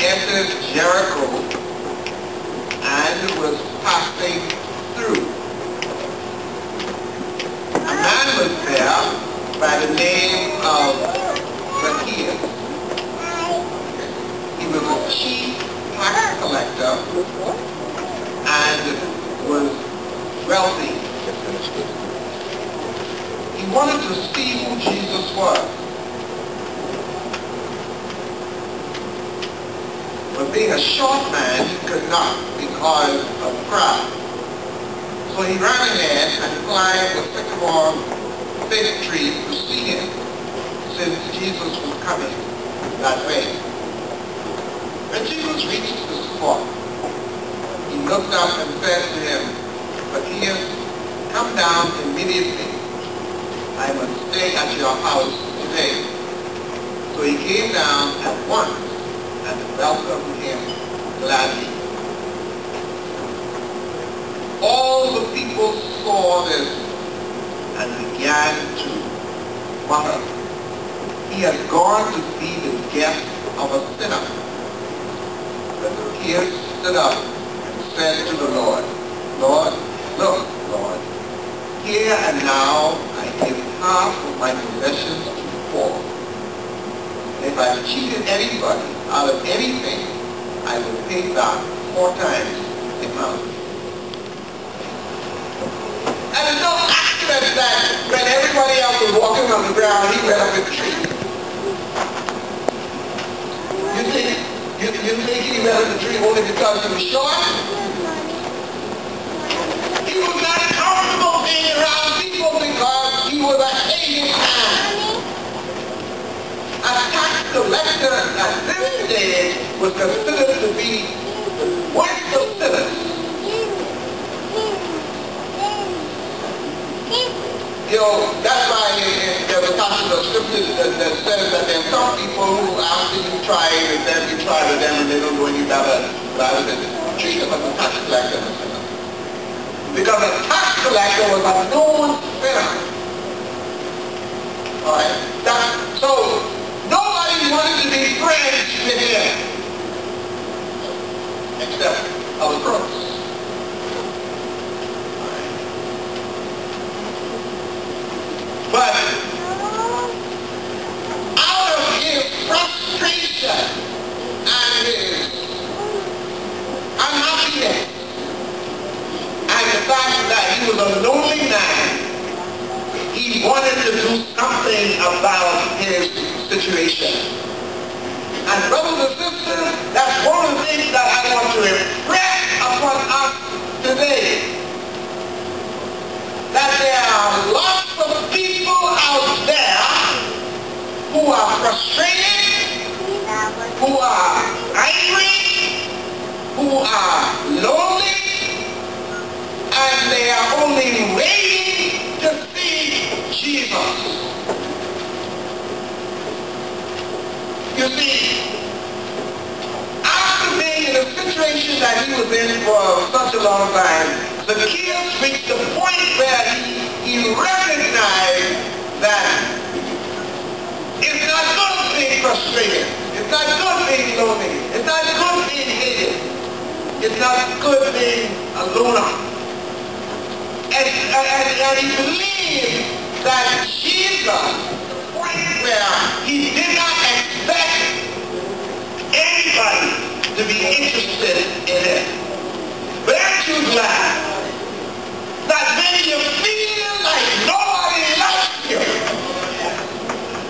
entered Jericho and was passing through. A man was there by the name of Zacchaeus. He was a chief tax collector and was wealthy. He wanted to see who Jesus was. But being a short man, he could not because of the crowd. So he ran ahead and climbed the sycamore fig tree to see him, since Jesus was coming that way. When Jesus reached the spot, he looked up and said to him, "Zacchaeus, come down immediately. I must stay at your house today." So he came down at once and welcomed him gladly. All the people saw this and began to mutter, "He has gone to be the guest of a sinner." But Zacchaeus stood up and said to the Lord, "Lord, look, Lord, here and now I give half of my possessions to the poor. And if I've cheated anybody out of anything, I will pay back 4 times the amount." And it's no accident that when everybody else was walking on the ground, he went up in the tree. You think he went up in the tree only because he was short? He was not comfortable being around people because he was a hated man. A tax collector at this day was considered to be the worst of sinners. You know, that's why there's a passage of scripture that says that there are some people who, after you try with them, you try with them and they don't know any better, rather than treat them as a tax collector. Because a tax collector was a known sinner. Alright? So, nobody wanted to be friends with him. Except other crooks. But out of his frustration and his unhappiness and the fact that he was a lonely man, he wanted to do something about his situation. And brothers and sisters, that's one of the things that I want to impress upon us today. That there are lots of people out there who are frustrated, who are angry, who are lonely, and they are only waiting to see Jesus. You see, after being in a situation that he was in for such a long time, Zacchaeus reached the point where he recognized that it's not good being frustrated. It's not good being lonely. It's not good being hated. It's not good being a loner. And he believed that Jesus, the point where he did not expect anybody to be interested in it. But aren't you glad that when you feel like nobody likes you,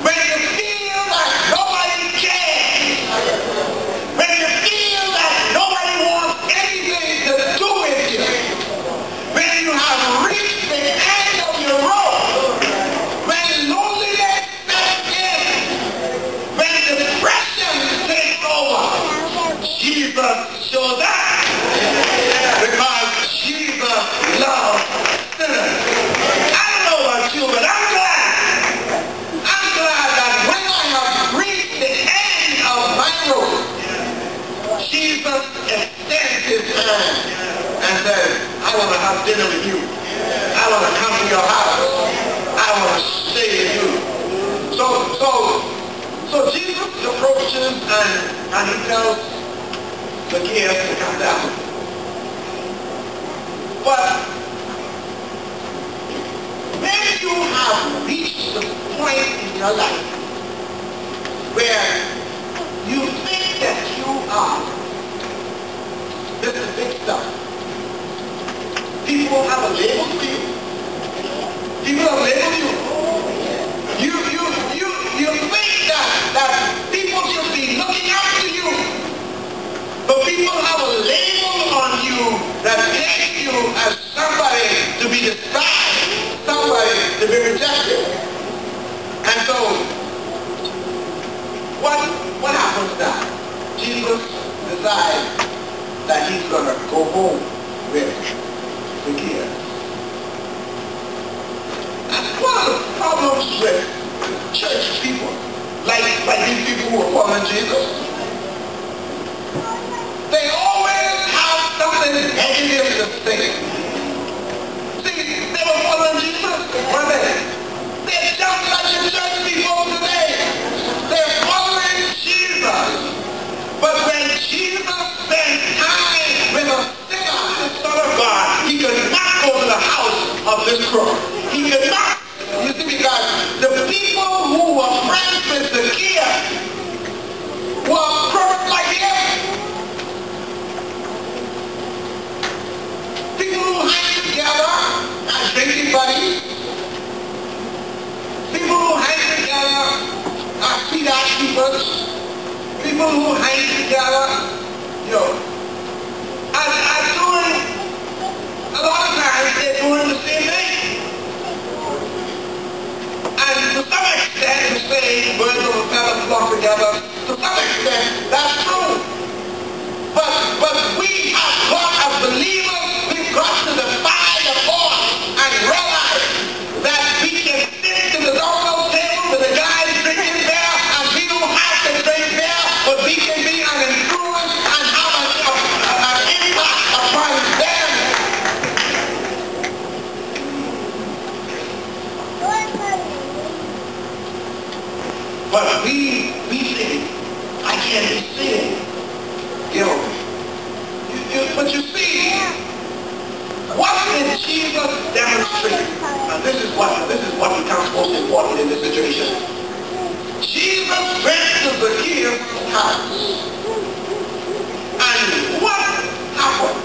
when you feel like nobody cares, when you feel like nobody wants anything to do with you, when you have reached the end of your rope, when Zacchaeus to come down. But when you have reached the point in your life where you think that you are, this is big stuff. People have a label for you. People have labeled you. You think that people should be looking up to you. But people have a label on you that makes you as somebody to be despised, somebody to be rejected. And so, what happens now? Jesus decides that he's going to go home with Zacchaeus. And one of the problems with church people, like these people who are following Jesus, they always have something negative to say. See, they were following Jesus, weren't they? They're just like the church people today. They're following Jesus. But when Jesus spent time with a sinner, the Son of God, he could not go to the house of this crook. He could not. You see, because the people who were friends with Zacchaeus were crooks like him. People who hang together are drinking buddies. People who hang together are sweetheart keepers. People who hang together, are doing, a lot of times they're doing the same thing. And to some extent, you say birds of a feather flock together. To some extent, that's true. But we have got, as believers, we've got to defy the force and realize that we can sit to the normal table with the guys drinking beer, and we don't have to drink beer, but we can be an influence and have an impact upon them. But we think, I can't be seen. But you see, what did Jesus demonstrate? And this is what becomes most important in this situation. Jesus went to Zacchaeus' house. And what happened?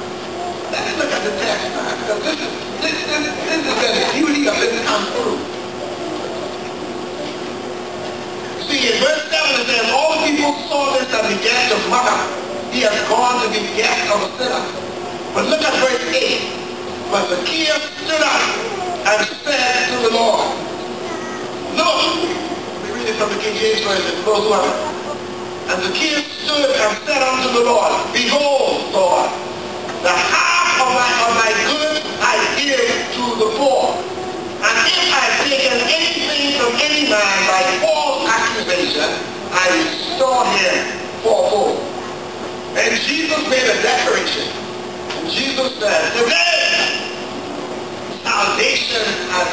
Let's look at the text now, because this is the beauty of this come through. See, in verse 7 it says, all people saw this and began to mutter, he has gone to be guest of a sinner. But look at verse 8. But Zacchaeus stood up and said to the Lord, look, we read it from the King James Version, close one. And Zacchaeus stood and said unto the Lord, behold, Lord, the half of my goods I give to the poor. And if I have taken anything from any man by false accusation, I restore him fourfold. And Jesus made a declaration. And Jesus said, today salvation has